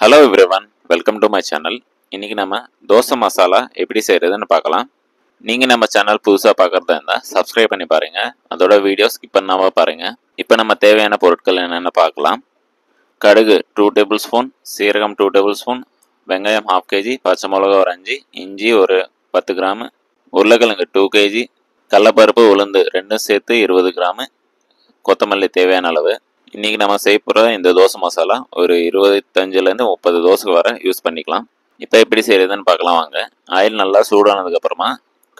Hello everyone, welcome to my channel. இன்றைக்கி நம்ம தோசை மசாலா எப்படி செய்கிறதுன்னு பார்க்கலாம். நீங்கள் நம்ம சேனல் புதுசாக பார்க்குறதா இருந்தால் சப்ஸ்கிரைப் பண்ணி பாருங்கள். அதோட வீடியோ ஸ்கிப் பண்ணாமல் பாருங்கள். இப்போ நம்ம தேவையான பொருட்கள் என்னென்ன பார்க்கலாம். கடுகு 2 டேபிள் ஸ்பூன், சீரகம் 2 டேபிள் ஸ்பூன், வெங்காயம் 1/2 kg, பச்சை மிளகா ஒரு 5, இஞ்சி ஒரு 10 கிராமு, உருளைக்கிழங்கு 2 kg, கடலப்பருப்பு உளுந்து ரெண்டும் சேர்த்து 20 கிராமு, கொத்தமல்லி தேவையான அளவு. இன்றைக்கி நம்ம செய்ய போகிற இந்த தோசை மசாலா ஒரு 25லேருந்து 30 தோசை வரை யூஸ் பண்ணிக்கலாம். இப்போ எப்படி செய்கிறதுன்னு பார்க்கலாம் வாங்க. ஆயில் நல்லா சூடானதுக்கப்புறமா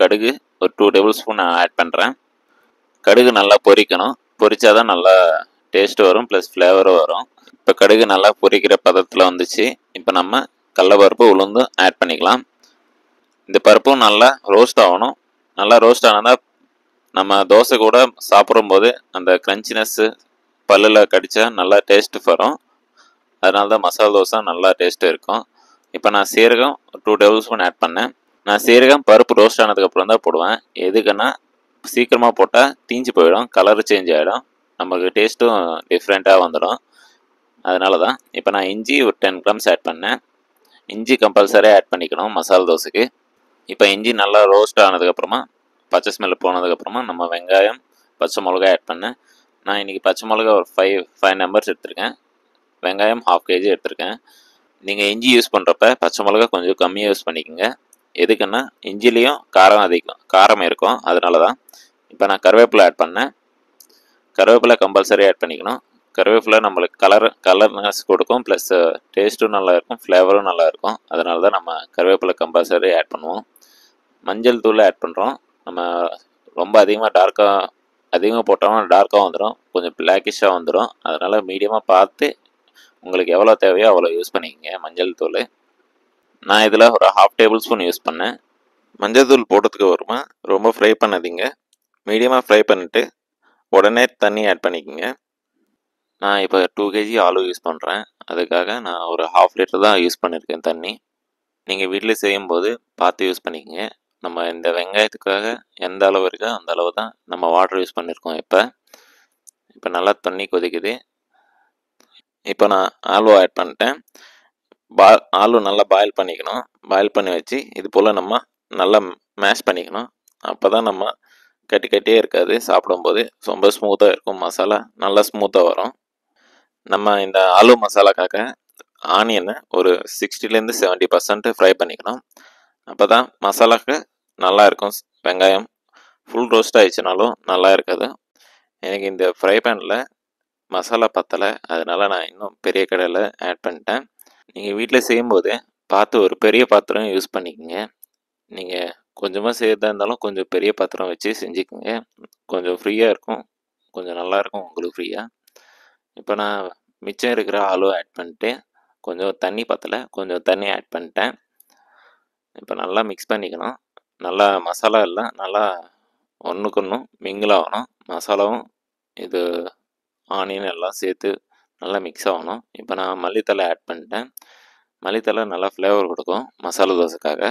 கடுகு ஒரு 2 டேபிள் ஸ்பூன் ஆட் பண்ணுறேன். கடுகு நல்லா பொரிக்கணும். பொரிச்சா தான் நல்லா டேஸ்ட் வரும், ப்ளஸ் ஃப்ளேவரும் வரும். இப்போ கடுகு நல்லா பொரிக்கிற பதத்தில் வந்துச்சு. இப்போ நம்ம கடலப்பருப்பு உளுந்தும் ஆட் பண்ணிக்கலாம். இந்த பருப்பும் நல்லா ரோஸ்ட் ஆகணும். நல்லா ரோஸ்ட் ஆனால் நம்ம தோசை கூட சாப்பிடும்போது அந்த க்ரன்ச்சினஸ்ஸு பல்லில் கடித்தா நல்லா டேஸ்ட்டு வரும். அதனால தான் மசாலா தோசை நல்லா டேஸ்ட்டு இருக்கும். இப்போ நான் சீரகம் 2 டேபிள் ஸ்பூன் ஆட் பண்ணேன். நான் சீரகம் பருப்பு ரோஸ்ட் ஆனதுக்கப்புறம் தான் போடுவேன். எதுக்குன்னா சீக்கிரமாக போட்டால் தீஞ்சு போயிடும், கலர் சேஞ்ச் ஆகிடும், நமக்கு டேஸ்ட்டும் டிஃப்ரெண்ட்டாக வந்துடும். அதனால தான். இப்போ நான் இஞ்சி ஒரு 10 கிராம்ஸ் ஆட் பண்ணேன். இஞ்சி கம்பல்சரியாக ஆட் பண்ணிக்கணும் மசாலா தோசைக்கு. இப்போ இஞ்சி நல்லா ரோஸ்ட் ஆனதுக்கப்புறமா பச்சை ஸ்மெல் போனதுக்கப்புறமா நம்ம வெங்காயம் பச்சை மிளகாய் ஆட் பண்ணேன். நான் இன்றைக்கி பச்சை மிளகா ஒரு 5 நம்பர்ஸ் எடுத்திருக்கேன். வெங்காயம் 1/2 kg எடுத்திருக்கேன். நீங்கள் இஞ்சி யூஸ் பண்ணுறப்ப பச்சை மிளகா கொஞ்சம் கம்மியாக யூஸ் பண்ணிக்கோங்க. எதுக்குன்னா இஞ்சிலையும் காரம் இருக்கும், அதனால தான். இப்போ நான் கருவேப்பிலை ஆட் பண்ணேன். கருவேப்பிலை கம்பல்சரி ஆட் பண்ணிக்கணும். கருவேப்பிலை நம்மளுக்கு கலர்னஸ் கொடுக்கும், ப்ளஸ் டேஸ்ட்டும் நல்லாயிருக்கும், ஃப்ளேவரும் நல்லாயிருக்கும். அதனால தான் நம்ம கருவேப்பிலை கம்பல்சரி ஆட் பண்ணுவோம். மஞ்சள் தூள் ஆட் பண்ணுறோம். நம்ம ரொம்ப அதிகமாக போட்டோம்னா டார்க்காக வந்துடும், கொஞ்சம் பிளாக்கிஷாக வந்துடும். அதனால் மீடியமாக பார்த்து உங்களுக்கு எவ்வளோ தேவையோ அவ்வளோ யூஸ் பண்ணிக்கோங்க மஞ்சள் தூள். நான் இதில் ஒரு 1/2 டேபிள் ஸ்பூன் யூஸ் பண்ணேன். மஞ்சள் தூள் போட்டதுக்கு வருமா ரொம்ப ஃப்ரை பண்ணாதீங்க. மீடியமாக ஃப்ரை பண்ணிவிட்டு உடனே தண்ணி ஆட் பண்ணிக்கோங்க. நான் இப்போ 2 kg ஆலு யூஸ் பண்ணுறேன். அதுக்காக நான் ஒரு 1/2 லிட்டர் தான் யூஸ் பண்ணியிருக்கேன் தண்ணி. நீங்கள் வீட்டில் செய்யும்போது பார்த்து யூஸ் பண்ணிக்கோங்க. நம்ம இந்த வெங்காயத்துக்காக எந்த அளவு இருக்கோ அந்த அளவு தான் நம்ம வாட்டர் யூஸ் பண்ணியிருக்கோம். இப்போ நல்லா தண்ணி கொதிக்குது. இப்போ நான் ஆலு ஆட் பண்ணிட்டேன். ஆலு நல்லா பாயில் பண்ணிக்கணும். பாயில் பண்ணி வச்சு இது போல் நம்ம நல்லா மேஷ் பண்ணிக்கணும். அப்போ தான் நம்ம கட்டியே இருக்காது, சாப்பிடும்போது ரொம்ப ஸ்மூத்தாக இருக்கும். மசாலா நல்லா ஸ்மூத்தாக வரும். நம்ம இந்த ஆலு மசாலாக்காக ஆனியனை ஒரு 60லேருந்து 70% ஃப்ரை பண்ணிக்கணும். அப்போ தான் மசாலாவுக்கு நல்லா இருக்கும். வெங்காயம் ஃபுல் ரோஸ்ட் ஆகிடுச்சுனாலும் நல்லா இருக்காது. எனக்கு இந்த ஃப்ரை பேனில் மசாலா பத்தலை, அதனால் நான் இன்னும் பெரிய கடையில் ஆட் பண்ணிட்டேன். நீங்கள் வீட்டில் செய்யும்போது பார்த்து ஒரு பெரிய பாத்திரம் யூஸ் பண்ணிக்கோங்க. நீங்கள் கொஞ்சமாக செய்கிறதா இருந்தாலும் கொஞ்சம் பெரிய பாத்திரம் வச்சு செஞ்சுக்கோங்க. கொஞ்சம் ஃப்ரீயாக இருக்கும், கொஞ்சம் நல்லாயிருக்கும் உங்களுக்கு ஃப்ரீயாக. இப்போ நான் மிச்சம் இருக்கிற ஆலு ஆட் பண்ணிட்டு கொஞ்சம் தண்ணி பத்தலை, கொஞ்சம் தண்ணி ஆட் பண்ணிட்டேன். இப்போ நல்லா மிக்ஸ் பண்ணிக்கணும். நல்லா மசாலா எல்லாம் நல்லா ஒன்றுக்கு ஒன்று மிங்கிள் ஆகணும். மசாலாவும் இது ஆனியன் எல்லாம் சேர்த்து நல்லா மிக்ஸ் ஆகணும். இப்போ நான் மல்லித்தலை ஆட் பண்ணிட்டேன். மல்லித்தலை நல்லா ஃப்ளேவர் கொடுக்கும் மசாலா தோசைக்காக.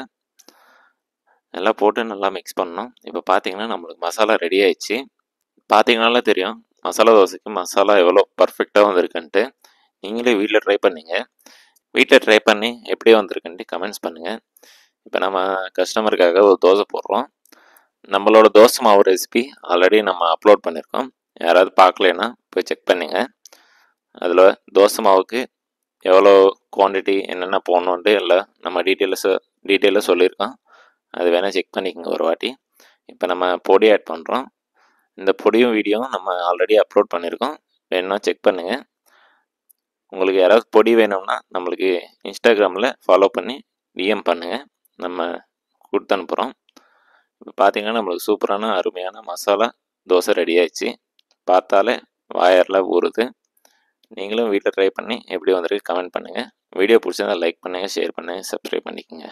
எல்லாம் போட்டு நல்லா மிக்ஸ் பண்ணணும். இப்போ பார்த்தீங்கன்னா நம்மளுக்கு மசாலா ரெடி ஆயிடுச்சு. பார்த்தீங்கனாலே தெரியும் மசாலா தோசைக்கு மசாலா எவ்வளோ பர்ஃபெக்டாக வந்திருக்குன்ட்டு. நீங்களே வீட்டில் ட்ரை பண்ணிங்க. வீட்டில் ட்ரை பண்ணி எப்படி வந்திருக்குன்ட்டு கமெண்ட்ஸ் பண்ணுங்கள். இப்போ நம்ம கஸ்டமருக்காக ஒரு தோசை போடுறோம். நம்மளோட தோசை மாவு ரெசிபி ஆல்ரெடி நம்ம அப்லோட் பண்ணியிருக்கோம். யாராவது பார்க்கலன்னா போய் செக் பண்ணுங்க. அதில் தோசை மாவுக்கு எவ்வளோ குவான்டிட்டி என்னென்ன போடணுன்ட்டு எல்லாம் நம்ம டீட்டெயிலாக சொல்லியிருக்கோம். அது வேணால் செக் பண்ணிக்கோங்க ஒரு வாட்டி. இப்போ நம்ம பொடி ஆட் பண்ணுறோம். இந்த பொடியும் வீடியோவும் நம்ம ஆல்ரெடி அப்லோட் பண்ணியிருக்கோம். வேணும்னா செக் பண்ணுங்கள். உங்களுக்கு யாராவது பொடி வேணும்னா நம்மளுக்கு இன்ஸ்டாகிராமில் ஃபாலோ பண்ணி டிஎம் பண்ணுங்கள், நம்ம கொடுத்து அனுப்புகிறோம். இப்போ பார்த்தீங்கன்னா நம்மளுக்கு சூப்பரான அருமையான மசாலா தோசை ரெடி ஆயிடுச்சு. பார்த்தாலே வாயெல்லாம் ஊறுது. நீங்களும் வீட்டில் ட்ரை பண்ணி எப்படி வந்திருக்கு கமெண்ட் பண்ணுங்கள். வீடியோ பிடிச்சிருந்தா லைக் பண்ணுங்கள், ஷேர் பண்ணுங்கள், சப்ஸ்கிரைப் பண்ணிக்கோங்க.